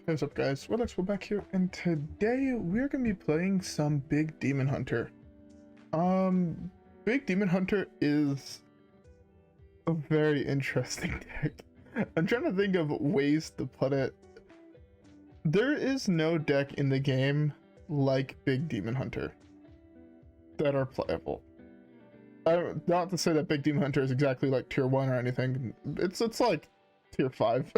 What's up, guys? WhirlXbow back here, and today we're gonna be playing some Big Demonhunter. Big Demonhunter is a very interesting deck. I'm trying to think of ways to put it. There is no deck in the game like Big Demonhunter that are playable. Not to say that Big Demonhunter is exactly like tier 1 or anything. It's like tier 5.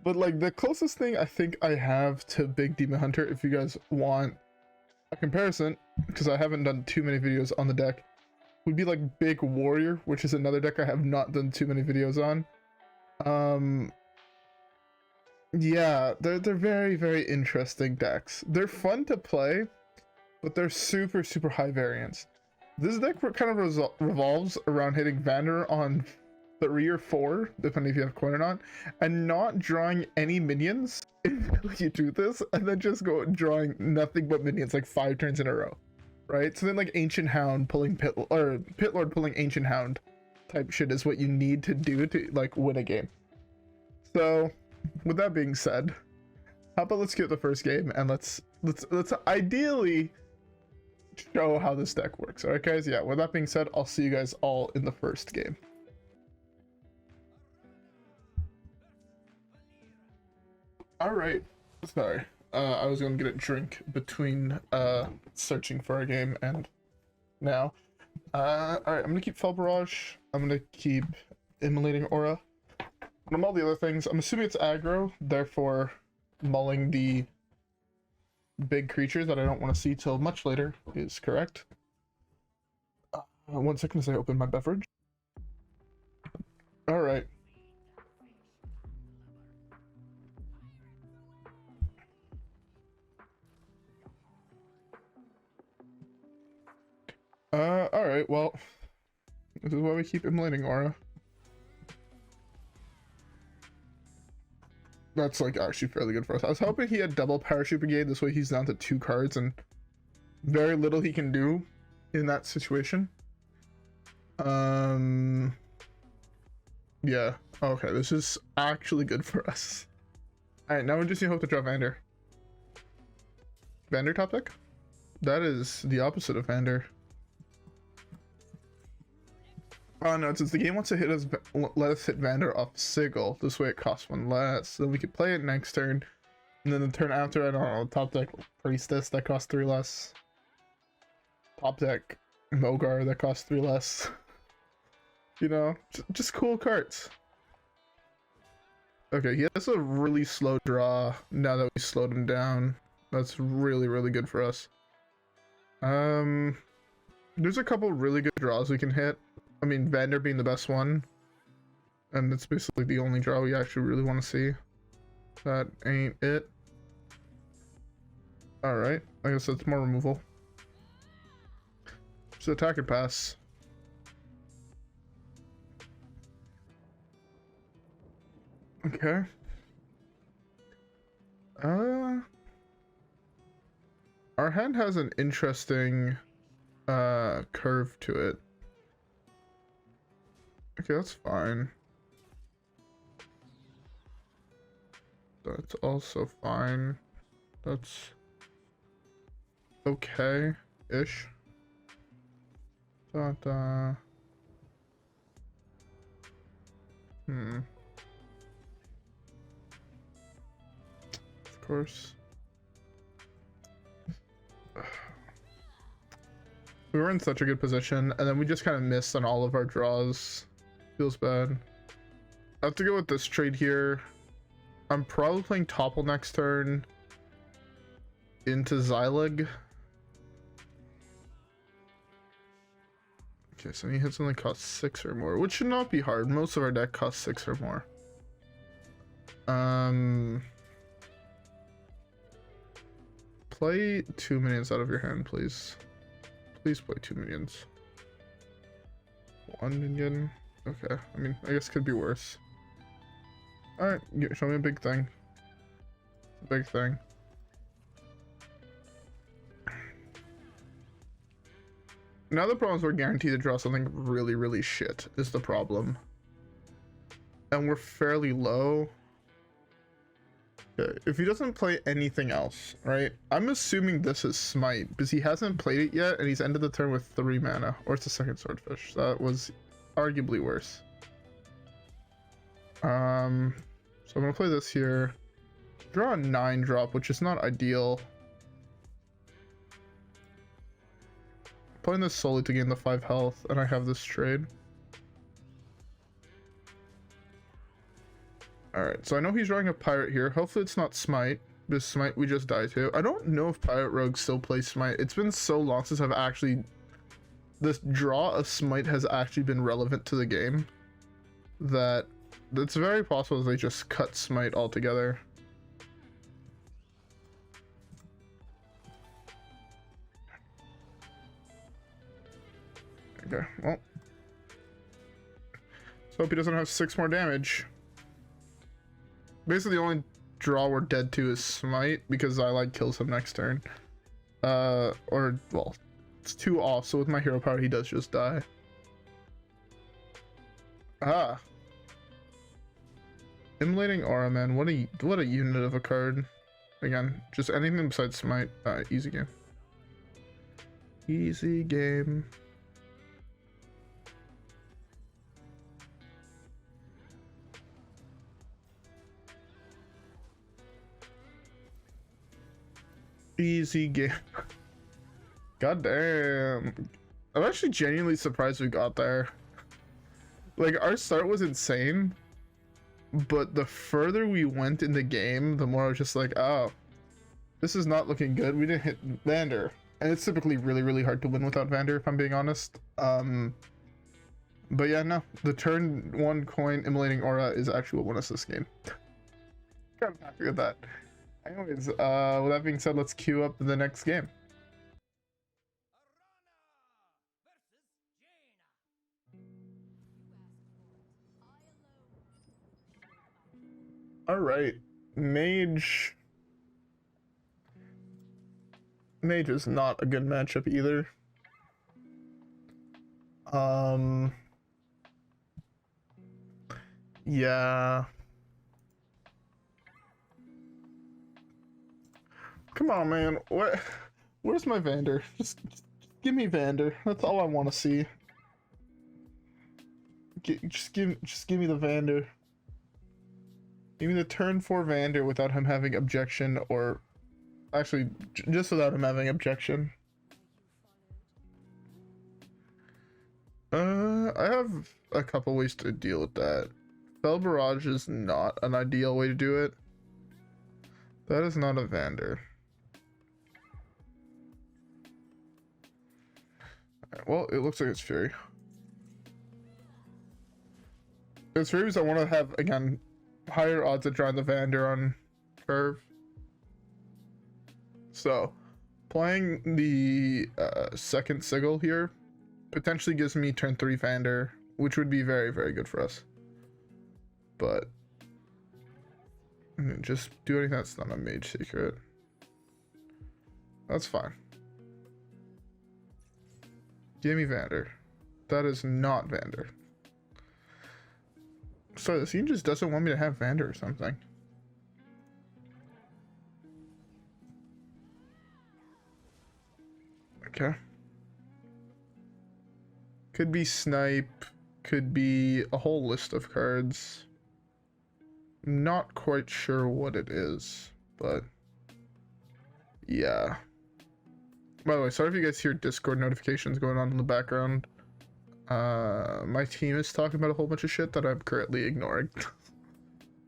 But like the closest thing I think I have to Big Demonhunter, if you guys want a comparison, because I haven't done too many videos on the deck, would be like Big Warrior, which is another deck I have not done too many videos on. Yeah, they're very, very interesting decks. They're fun to play, but they're super high variance. This deck kind of revolves around hitting Vanndar on 3 or 4, depending if you have coin or not, and not drawing any minions until you do this, and then just go drawing nothing but minions like 5 turns in a row, right? So then like Ancient Hound pulling Pitlord pulling Ancient Hound type shit is what you need to do to like win a game. So with that being said, how about let's get the first game and let's ideally show how this deck works. All right, guys. Yeah, with that being said, I'll see you guys all in the first game. All right, sorry, I was gonna get a drink between searching for a game and now. All right, I'm gonna keep Fel Barrage, I'm gonna keep Immolating Aura, and all the other things. I'm assuming it's aggro, therefore mulling the big creature that I don't want to see till much later is correct. 1 second as I open my beverage. All right. Alright, well, this is why we keep Immolating Aura. That's, like, actually fairly good for us. I was hoping he had double Parachute Brigade, this way he's down to 2 cards, and very little he can do in that situation. Yeah, okay, this is actually good for us. Alright, now we just need to hope to draw Vanndar. Vanndar top deck? That is the opposite of Vanndar. Oh no, since the game wants to hit us, let us hit Vanndar off Sigil. This way it costs 1 less. Then we could play it next turn. And then the turn after, I don't know, top deck Priestess that costs 3 less. Top deck Mogar that costs 3 less. You know, just cool cards. Okay, he has a really slow draw now that we slowed him down. That's really good for us. There's a couple really good draws we can hit. I mean, Vanndar being the best one, and it's basically the only draw we actually really want to see. That ain't it. Alright, I guess that's more removal. So attack and pass. Okay. Our hand has an interesting curve to it. Okay, that's fine. That's also fine. That's okay-ish. Of course. We were in such a good position, and then we just kind of missed on all of our draws. Feels bad. I have to go with this trade here. I'm probably playing Topple next turn into Xhilag. Okay, so he hits only costs 6 or more, which should not be hard. Most of our deck costs 6 or more. Play 2 minions out of your hand, please. Please play 2 minions. 1 minion. Okay, I mean, I guess it could be worse. Alright, show me a big thing. A big thing. Now the problem is we're guaranteed to draw something really shit, is the problem. And we're fairly low. Okay, if he doesn't play anything else, right? I'm assuming this is Smite, because he hasn't played it yet, and he's ended the turn with 3 mana. Or it's a second Swordfish. That was arguably worse. So I'm gonna play this here. Draw a 9-drop, which is not ideal. Playing this solely to gain the 5 health, and I have this trade. Alright, so I know he's drawing a Pirate here. Hopefully it's not Smite. This Smite we just died to. I don't know if Pirate Rogue still plays Smite. It's been so long since I've actually... This draw of Smite has actually been relevant to the game. That it's very possible they just cut Smite altogether. Okay, well. Let's hope he doesn't have 6 more damage. Basically, the only draw we're dead to is Smite, because Xhilag kills him next turn. Or, well, it's 2 off, so with my hero power, he does just die. Ah. Immolating Aura, man. What a unit of a card. Again, just anything besides Smite. Easy game. Easy game. Easy game. God damn. I'm actually genuinely surprised we got there. Like, our start was insane, but the further we went in the game, the more I was just like, oh, this is not looking good. We didn't hit Vanndar. And it's typically really, really hard to win without Vanndar, if I'm being honest. But yeah, no. The turn 1 coin Immolating Aura is actually what won us this game. Kind of happy with that. Anyways, with that being said, let's queue up the next game. Alright, Mage. Mage is not a good matchup either. Yeah. Come on, man. Where's my Vanndar? Just give me Vanndar. That's all I want to see. Just give me the Vanndar. Give me the turn 4 Vanndar without him having objection, or actually just without him having objection. I have a couple ways to deal with that. Fel Barrage is not an ideal way to do it. That is not a Vanndar. Well, it looks like it's Fury. It's Fury because I want to have, again, higher odds at drawing the Vanndar on curve. So, playing the second Sigil here potentially gives me turn 3 Vanndar, which would be very, very good for us. But, just do anything that's not a Mage Secret. That's fine. Give me Vanndar. That is not Vanndar. So the scene just doesn't want me to have Vanndar or something. Okay. Could be Snipe. Could be a whole list of cards. Not quite sure what it is, but yeah. By the way, sorry if you guys hear Discord notifications going on in the background. My team is talking about a whole bunch of shit that I'm currently ignoring.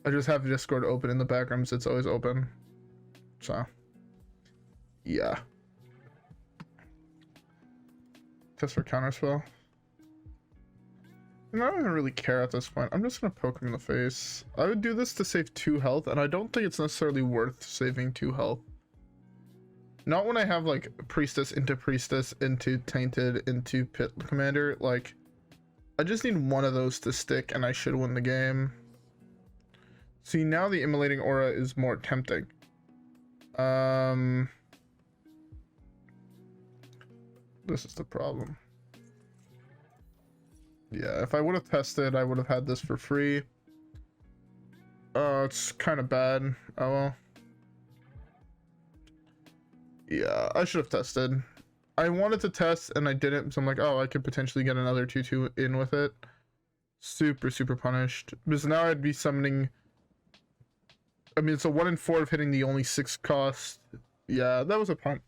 I just have Discord open in the background, so it's always open. So, yeah. Test for counterspell. And I don't even really care at this point. I'm just gonna poke him in the face. I would do this to save 2 health, and I don't think it's necessarily worth saving 2 health. Not when I have, like, Priestess into Tainted, into Pit Commander. Like, I just need one of those to stick, and I should win the game. See, now the Immolating Aura is more tempting. This is the problem. Yeah, if I would have tested, I would have had this for free. It's kind of bad. Oh well. Yeah, I should have tested. I wanted to test and I didn't, so I'm like, oh, I could potentially get another 2/2 in with it. Super, super punished. Because now I'd be summoning... I mean, it's a 1 in 4 of hitting the only 6 cost. Yeah, that was a punt.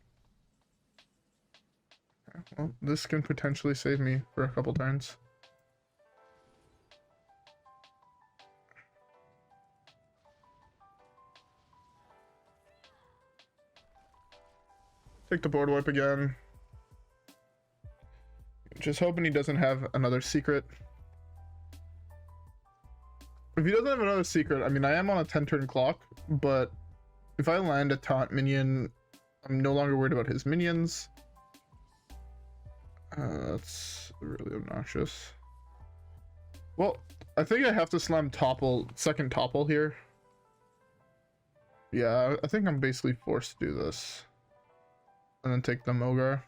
Well, this can potentially save me for a couple turns. Take the board wipe again. Just hoping he doesn't have another secret. If he doesn't have another secret, I mean, I am on a 10-turn clock, but if I land a taunt minion, I'm no longer worried about his minions. That's really obnoxious. Well, I think I have to slam second Topple here. Yeah, I think I'm basically forced to do this. And then take the Mogar.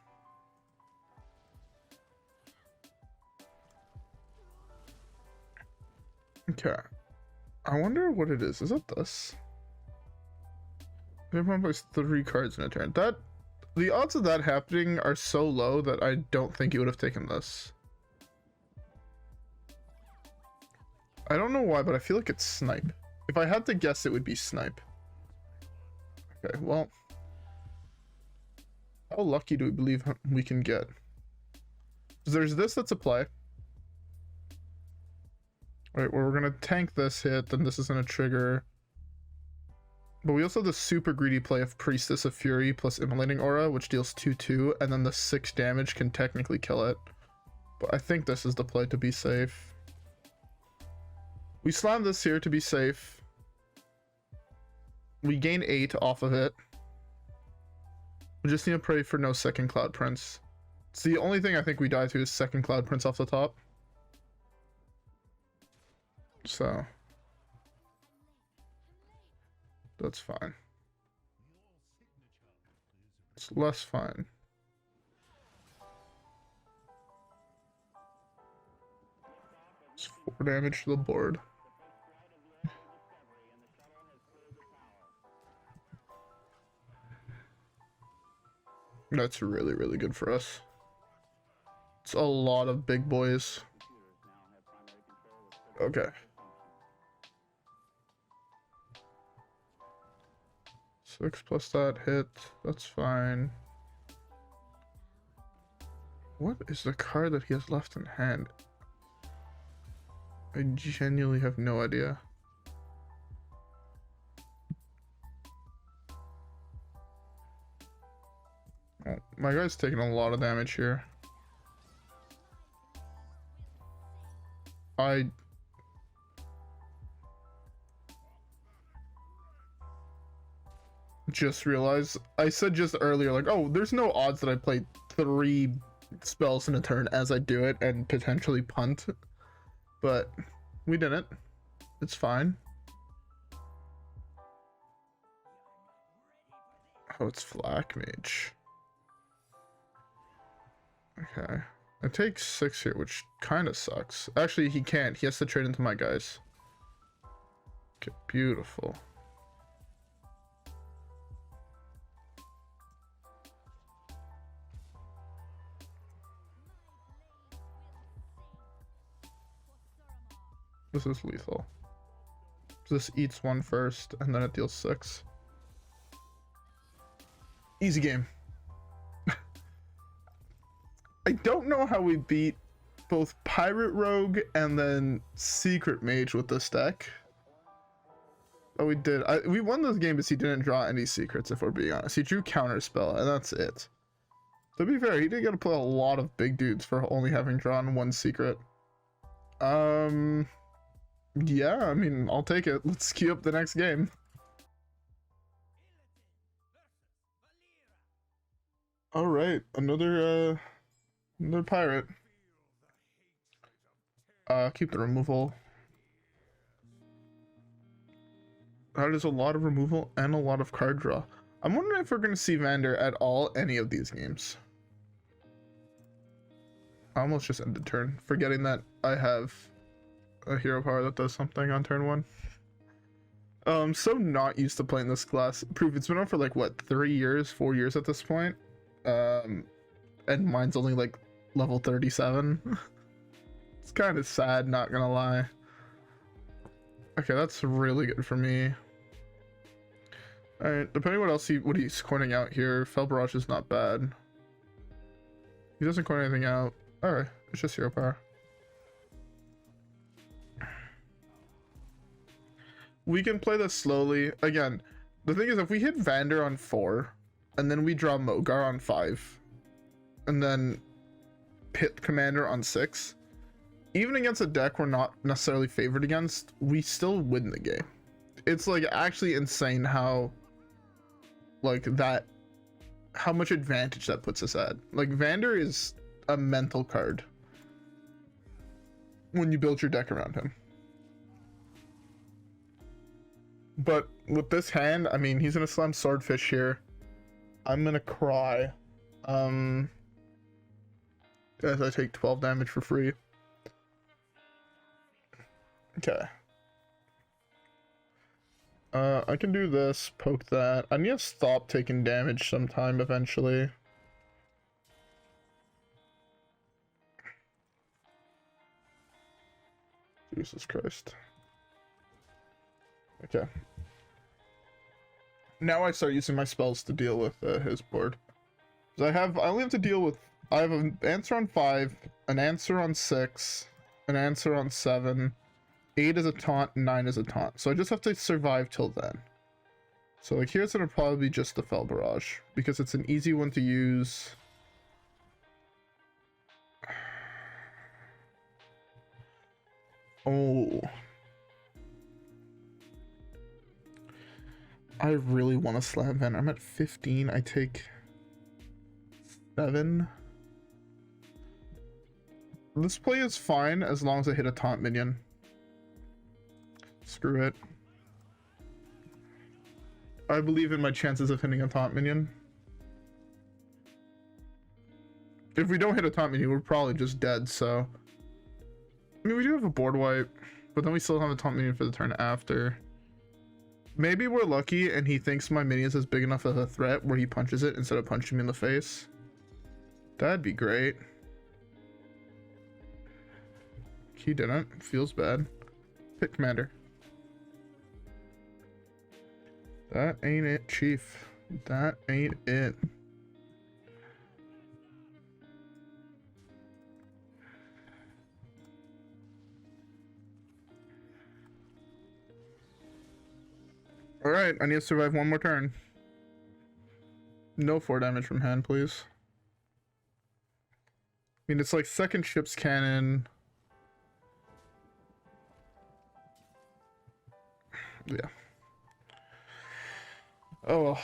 Okay. I wonder what it is. Is it this? Everyone plays 3 cards in a turn. The odds of that happening are so low that I don't think he would have taken this. I don't know why, but I feel like it's Snipe. If I had to guess, it would be Snipe. Okay, well. How lucky do we believe we can get? There's this that's a play. Alright, well, we're gonna tank this hit, then this is gonna trigger. But we also have the super greedy play of Priestess of Fury plus Immolating Aura, which deals 2/2, and then the 6 damage can technically kill it. But I think this is the play to be safe. We slam this here to be safe. We gain 8 off of it. We just need to pray for no second Cloud Prince. It's the only thing I think we die to is second Cloud Prince off the top. So that's fine. It's less fine. It's 4 damage to the board. That's really, really good for us. It's a lot of big boys. Okay. 6 plus that hit. That's fine. What is the card that he has left in hand? I genuinely have no idea. Oh, my guy's taking a lot of damage here. I just realized I said just earlier, like, oh, there's no odds that I play 3 spells in a turn as I do it and potentially punt, but we didn't. It's fine. Oh, it's Flak Mage. Okay. I take 6 here, which kind of sucks. Actually, he can't. He has to trade into my guys. Okay, beautiful. This is lethal. This eats 1 first, and then it deals 6. Easy game. I don't know how we beat both Pirate Rogue and then Secret Mage with this deck. Oh, we did. We won this game because he didn't draw any secrets, if we're being honest. He drew Counterspell, and that's it. To be fair, he did get to play a lot of big dudes for only having drawn 1 secret. Yeah, I mean, I'll take it. Let's queue up the next game. Alright, another pirate. Keep the removal. That is a lot of removal and a lot of card draw. I'm wondering if we're going to see Vanndar at all any of these games. I almost just ended turn, forgetting that I have a hero power that does something on turn 1. So not used to playing this class. Proof, it's been on for like what, 3 years, 4 years at this point. And mine's only like level 37. It's kind of sad, not gonna lie. Okay, that's really good for me. Alright, depending what he's coining out here, Fel Barrage is not bad. He doesn't coin anything out. Alright, it's just hero power. We can play this slowly. Again, the thing is, if we hit Vanndar on 4, and then we draw Mogar on 5, and then Pit Commander on 6, even against a deck we're not necessarily favored against, we still win the game. It's like actually insane how, like, that, how much advantage that puts us at. Like, Vanndar is a mental card when you build your deck around him. But with this hand, I mean, he's gonna slam Swordfish here. I'm gonna cry. As I take 12 damage for free. Okay. I can do this, poke that. I need to stop taking damage sometime eventually. Jesus Christ. Okay. Now I start using my spells to deal with his board. I only have to deal with, I have an answer on 5, an answer on 6, an answer on 7, 8 is a taunt, 9 is a taunt. So I just have to survive till then. So like here's gonna probably be just the Fel Barrage, because it's an easy one to use. Oh. I really want to slam Vanndar. I'm at 15. I take 7. This play is fine as long as I hit a taunt minion. Screw it. I believe in my chances of hitting a taunt minion. If we don't hit a taunt minion, we're probably just dead, so... I mean, we do have a board wipe, but then we still have a taunt minion for the turn after. Maybe we're lucky and he thinks my minion is big enough of a threat where he punches it instead of punching me in the face. That'd be great. He didn't. Feels bad. Pit Commander. That ain't it, Chief. That ain't it. Alright, I need to survive one more turn. No 4 damage from hand, please. I mean, it's like second ship's cannon. Yeah. Oh.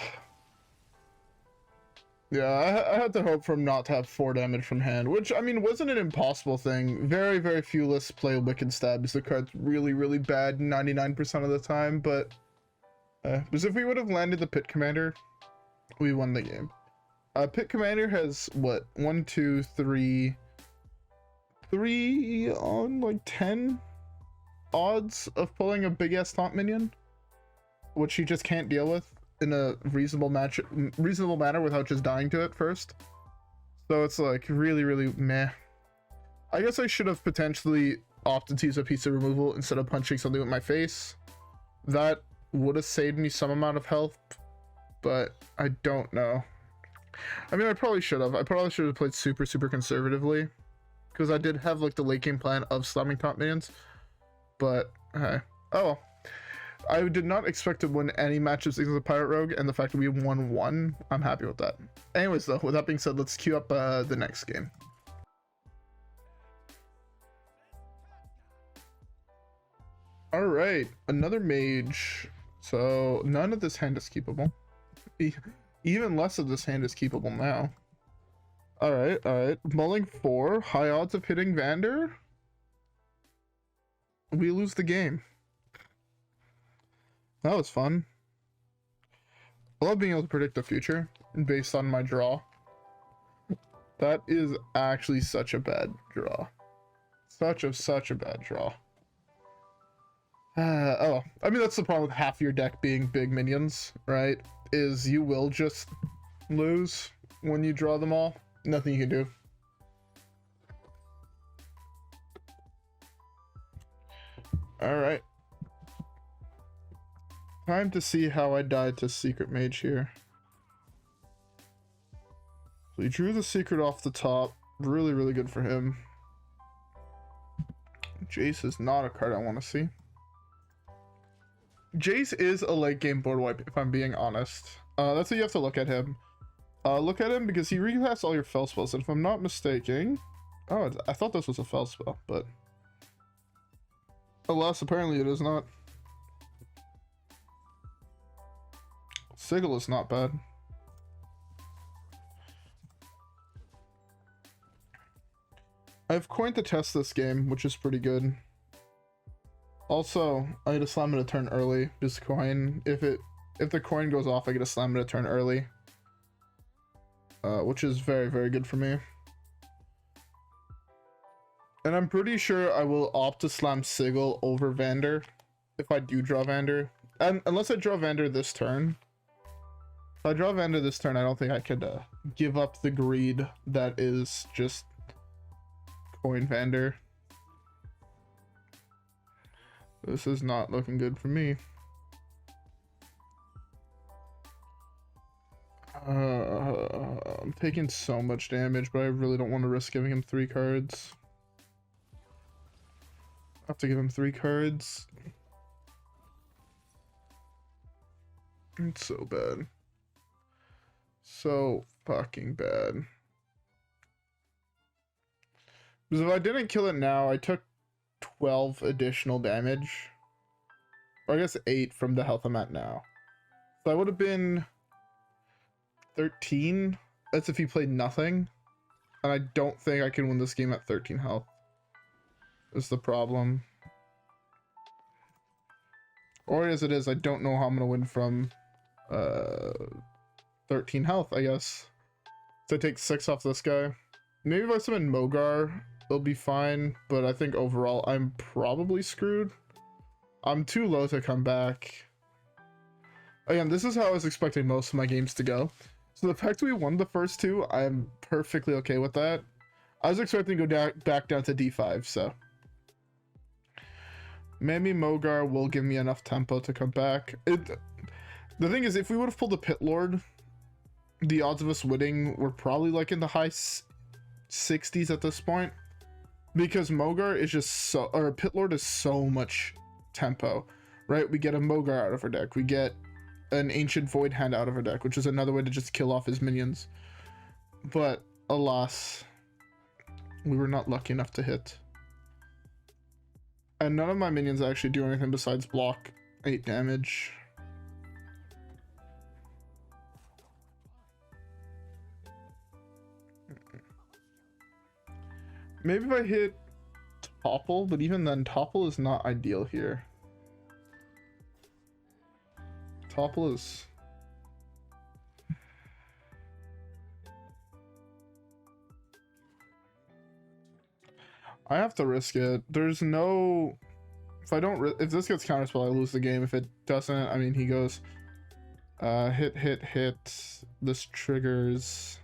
Yeah, I had to hope for him not to have 4 damage from hand, which, I mean, wasn't an impossible thing. Very, very few lists play Wicked Stab because the card's really, really bad 99% of the time, but... because if we would have landed the Pit Commander, we won the game. Pit Commander has, what, 1, 2, 3 on, like, 10 odds of pulling a big-ass taunt minion, which he just can't deal with in a reasonable manner without just dying to it first. So it's, like, really, really meh. I guess I should have potentially opted to use a piece of removal instead of punching something with my face. That would have saved me some amount of health, but I don't know. I mean, I probably should have. I probably should have played super, super conservatively, because I did have like the late game plan of slamming taunt minions, but oh well. I did not expect to win any matches against the Pirate Rogue, and the fact that we won one, I'm happy with that. Anyways, though, with that being said, let's queue up the next game. All right, another mage. So none of this hand is keepable. Even less of this hand is keepable now. All right. Mulling 4, high odds of hitting Vanndar. We lose the game. That was fun. I love being able to predict the future based on my draw. That is actually such a bad draw. Such a bad draw. Oh, I mean, that's the problem with half your deck being big minions, right? Is you will just lose when you draw them all. Nothing you can do. All right. Time to see how I died to Secret Mage here. So he drew the secret off the top. Really, really good for him. Jace is not a card I want to see. Jace is a late game board wipe, if I'm being honest. That's how you have to look at him. Look at him because he recasts all your Fel spells, and if I'm not mistaken... Oh, I thought this was a Fel spell, but... Alas, apparently it is not. Sigil is not bad. I have coin to test this game, which is pretty good. Also, I get a slam at a turn early. This coin, if the coin goes off, I get a slam at a turn early. Which is very, very good for me. And I'm pretty sure I will opt to slam Sigil over Vanndar if I do draw Vanndar. And unless I draw Vanndar this turn. If I draw Vanndar this turn, I don't think I could give up the greed that is just coin Vanndar. This is not looking good for me. I'm taking so much damage, but I really don't want to risk giving him 3 cards. I have to give him 3 cards. It's so bad. So fucking bad. Because if I didn't kill it now, I took 12 additional damage. Or I guess 8 from the health I'm at now. So I would have been 13. That's if he played nothing. And I don't think I can win this game at 13 health. Is the problem. Or as it is, I don't know how I'm going to win from 13 health, I guess. So I take 6 off this guy. Maybe if I summon Mogar, it'll be fine. But I think overall, I'm probably screwed. I'm too low to come back. Again, this is how I was expecting most of my games to go. So the fact we won the first 2, I'm perfectly okay with that. I was expecting to go back down to D5, so... Maybe Mogar will give me enough tempo to come back. The thing is, if we would have pulled a Pit Lord, the odds of us winning were probably like in the high 60s at this point. Because Mogar is just so... Or Pit Lord is so much tempo, right? We get a Mogar out of our deck. We get an Ancient Void Hand out of our deck, which is another way to just kill off his minions. But, alas, we were not lucky enough to hit. And none of my minions actually do anything besides block 8 damage. Maybe if I hit Topple, but even then, Topple is not ideal here. Topple is... I have to risk it. There's no... If this gets counterspell, I lose the game. If it doesn't, I mean, he goes... hit. This triggers...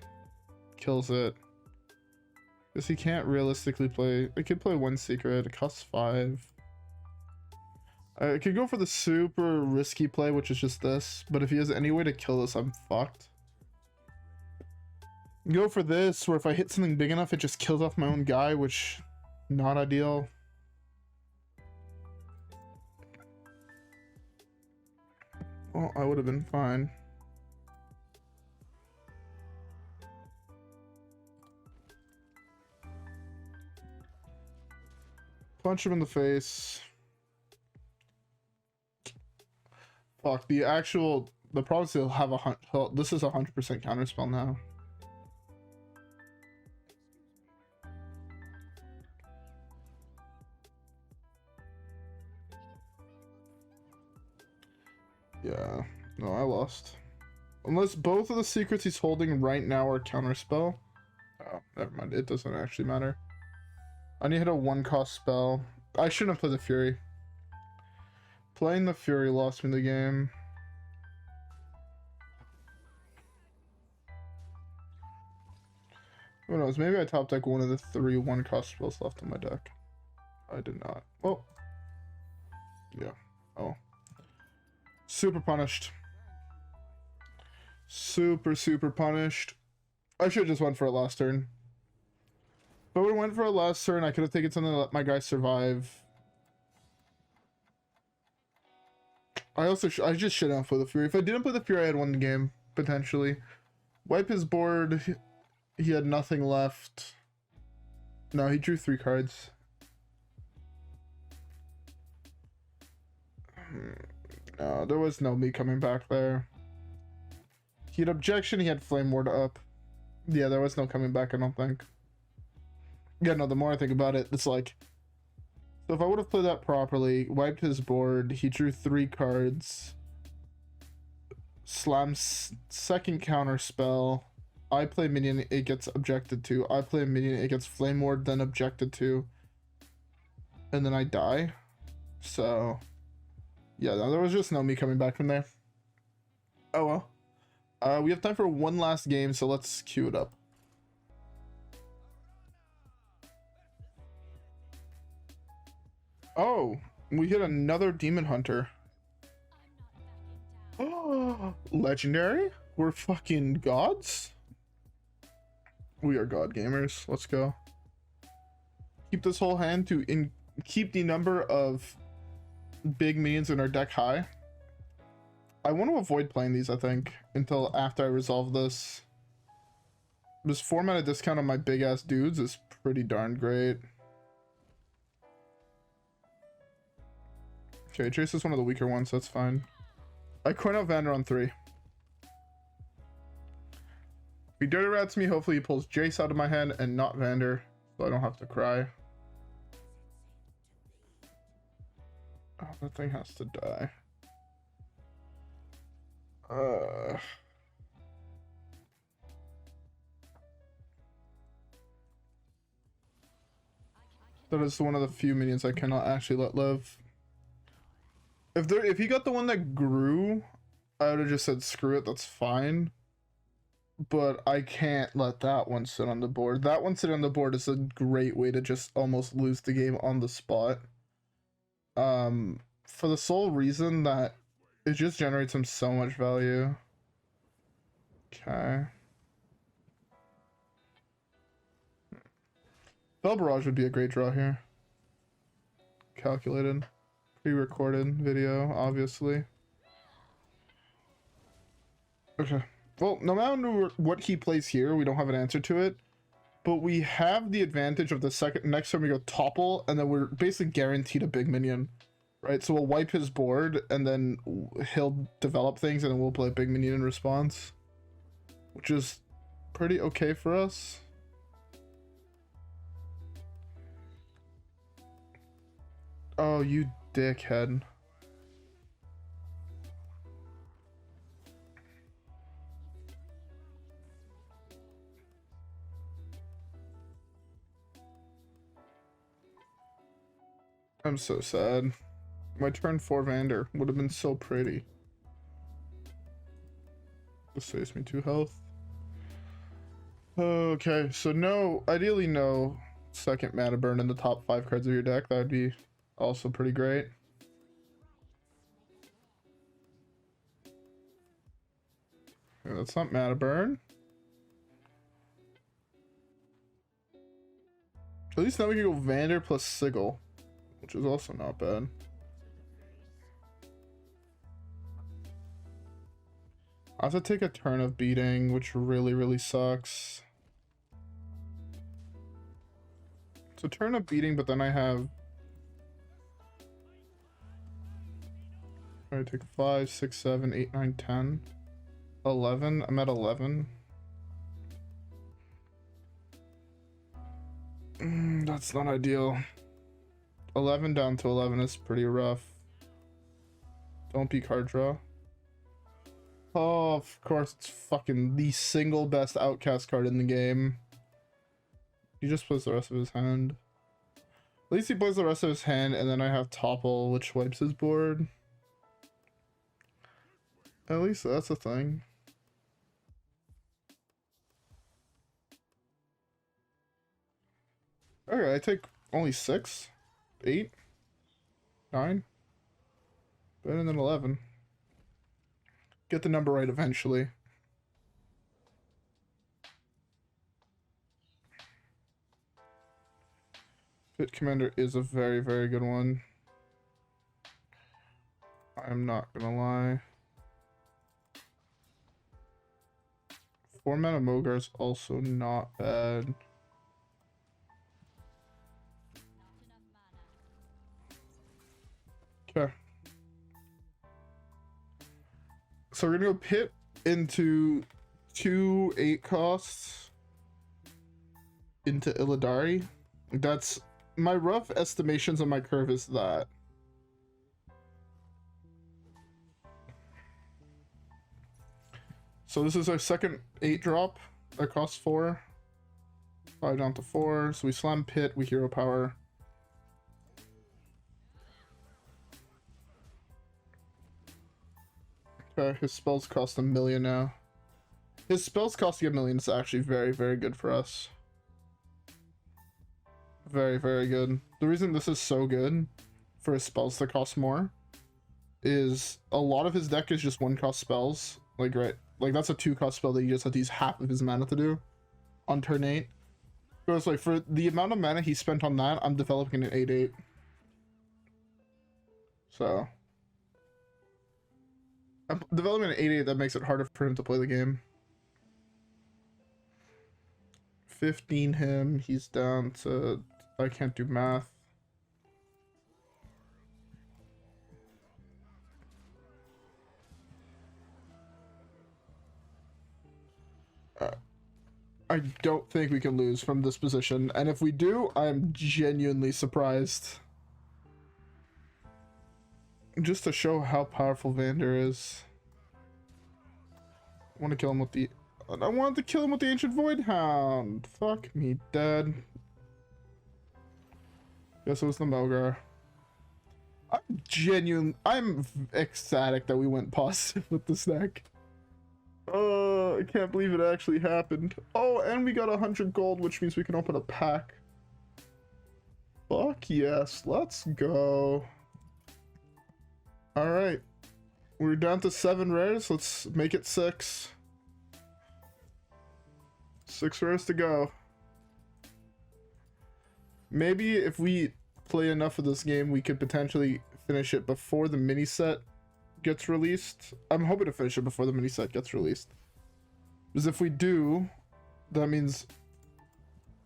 Kills it. Because he can't realistically play... I could play 1 secret. It costs 5. I could go for the super risky play, which is just this. But if he has any way to kill this, I'm fucked. Go for this, where if I hit something big enough, it just kills off my own guy, which... Not ideal. Well, I would have been fine. Punch him in the face. Fuck, the problem is he'll have this is 100% counterspell now. Yeah, no, I lost. Unless both of the secrets he's holding right now are counterspell. Oh, never mind. It doesn't actually matter. I need to hit a 1-cost spell. I shouldn't have played the Fury. Playing the Fury lost me the game. Who knows? Maybe I top deck one of the 3 1-cost spells left in my deck. I did not. Well, yeah. Oh. Super punished. Super punished. I should have just went for a last turn. If I would have went for a last turn, I could have taken something to let my guy survive. I just shouldn't play the Fury. If I didn't play the Fury, I had won the game, potentially. Wipe his board. He had nothing left. No, he drew 3 cards. No, there was no me coming back there. He had objection, he had Flame Ward up. Yeah, there was no coming back, I don't think. Yeah, no, the more I think about it, it's like... So if I would have played that properly, wiped his board, he drew 3 cards. Slams second counter spell. I play minion, it gets objected to. I play a minion, it gets Flame Ward, then objected to. And then I die. So... Yeah, no, there was just no me coming back from there. Oh well. We have time for one last game, so let's queue it up. Oh, we hit another Demonhunter. Oh, legendary? We're fucking gods? We are god gamers. Let's go. Keep this whole hand to keep the number of big minions in our deck high. I want to avoid playing these, I think, until after I resolve this. This 4-mana discount on my big ass dudes is pretty darn great. Okay, Jace is one of the weaker ones, so that's fine. I coin out Vanndar on 3. He dirty rats me, hopefully he pulls Jace out of my hand and not Vanndar, so I don't have to cry. Oh, that thing has to die. That is one of the few minions I cannot actually let live. If he got the one that grew, I would have just said screw it, that's fine. But I can't let that one sit on the board. That one sitting on the board is a great way to just almost lose the game on the spot. For the sole reason that it just generates him so much value. Okay. Fel Barrage would be a great draw here. Calculated. Pre-recorded video, obviously. Okay. Well, no matter what he plays here, we don't have an answer to it. But we have the advantage of the next time we go Topple, and then we're basically guaranteed a big minion. Right? So we'll wipe his board, and then he'll develop things, and then we'll play a big minion in response. Which is pretty okay for us. Oh, you dickhead. I'm so sad. My turn 4 Vanndar would have been so pretty. This saves me 2 health. Okay, so no, ideally no second mana burn in the top 5 cards of your deck. That would be also pretty great. Yeah, that's not mana burn. At least now we can go Vanndar plus Sigil, which is also not bad. I have to take a turn of beating, which really sucks. It's a turn of beating, but then I have... I take 5, 6, 7, 8, 9, 10, 11. I'm at 11. That's not ideal. 11 down to 11 is pretty rough. Don't be card draw. Oh, of course, it's fucking the single best outcast card in the game. He just plays the rest of his hand. At least he plays the rest of his hand, and then I have Topple, which wipes his board. At least that's a thing. Okay, I take only 6, 8, 9, better than 11. Get the number right eventually. Pit Commander is a very, very good one. I'm not gonna lie. 4 mana Mogar is also not bad. Okay. So we're gonna go Pit into 2 8 costs into Illidari. That's my rough estimations on my curve is that. So this is our second 8 drop that costs 4. 5 down to 4. So we slam Pit, we hero power. Okay, his spells cost 1 million now. His spells costing 1 million is actually very, very good for us. Very, very good. The reason this is so good for his spells that cost more is a lot of his deck is just 1 cost spells. Like, right, like that's a 2 cost spell that you just have to use half of his mana to do on turn 8. Because like for the amount of mana he spent on that, I'm developing an 8/8. So I'm developing an 8/8 that makes it harder for him to play the game. 15 him, he's down to, I can't do math. I don't think we can lose from this position, and if we do, I'm genuinely surprised. Just to show how powerful Vanndar is. I want to kill him with the... I wanted to kill him with the Ancient Void Hound. Fuck me, dead. Guess it was the Mogar. I'm ecstatic that we went positive with this deck. Oh, I can't believe it actually happened. Oh, and we got 100 gold, which means we can open a pack. Fuck yes, let's go. Alright. We're down to 7 rares. Let's make it 6. 6 rares to go. Maybe if we play enough of this game, we could potentially finish it before the mini set gets released. I'm hoping to finish it before the mini set gets released. Because if we do, that means...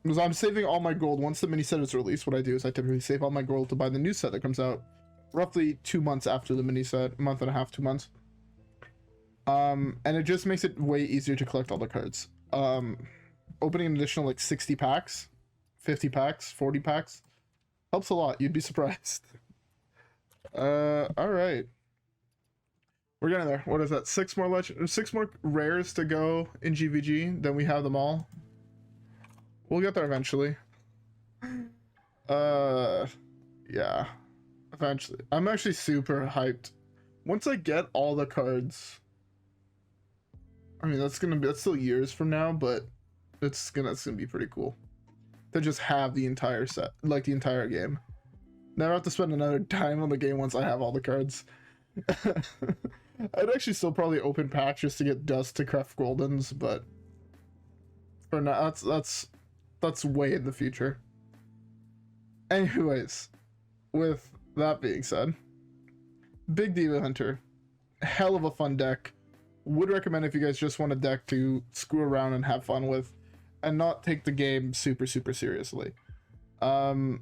Because I'm saving all my gold. Once the mini set is released, what I do is I typically save all my gold to buy the new set that comes out roughly 2 months after the mini set. A month and a half, 2 months. And it just makes it way easier to collect all the cards. Opening an additional like 60 packs, 50 packs, 40 packs helps a lot. You'd be surprised. Alright. We're getting there. What is that? 6 more rares to go in GVG. Then we have them all. We'll get there eventually. Yeah. Eventually. I'm actually super hyped. Once I get all the cards, I mean that's still years from now, but it's gonna be pretty cool to just have the entire set, like the entire game. Never have to spend another dime on the game once I have all the cards. I'd actually still probably open packs just to get dust to craft goldens, but for now that's way in the future. Anyways, with that being said, Big Demonhunter, hell of a fun deck. Would recommend if you guys just want a deck to screw around and have fun with and not take the game super seriously. The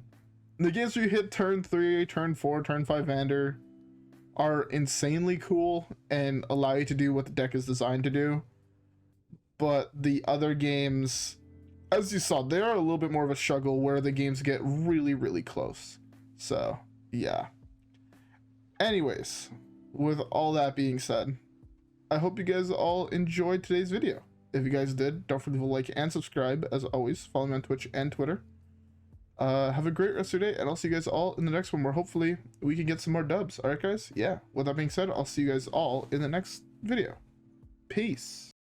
games where you hit turn 3, turn 4, turn 5 Vanndar are insanely cool and allow you to do what the deck is designed to do. But the other games, as you saw, they are a little bit more of a struggle where the games get really close. So, yeah. Anyways, with all that being said, I hope you guys all enjoyed today's video. If you guys did, don't forget to like and subscribe. As always, follow me on Twitch and Twitter. Have a great rest of your day, and I'll see you guys all in the next one where hopefully we can get some more dubs. Alright guys? Yeah. With that being said, I'll see you guys all in the next video. Peace.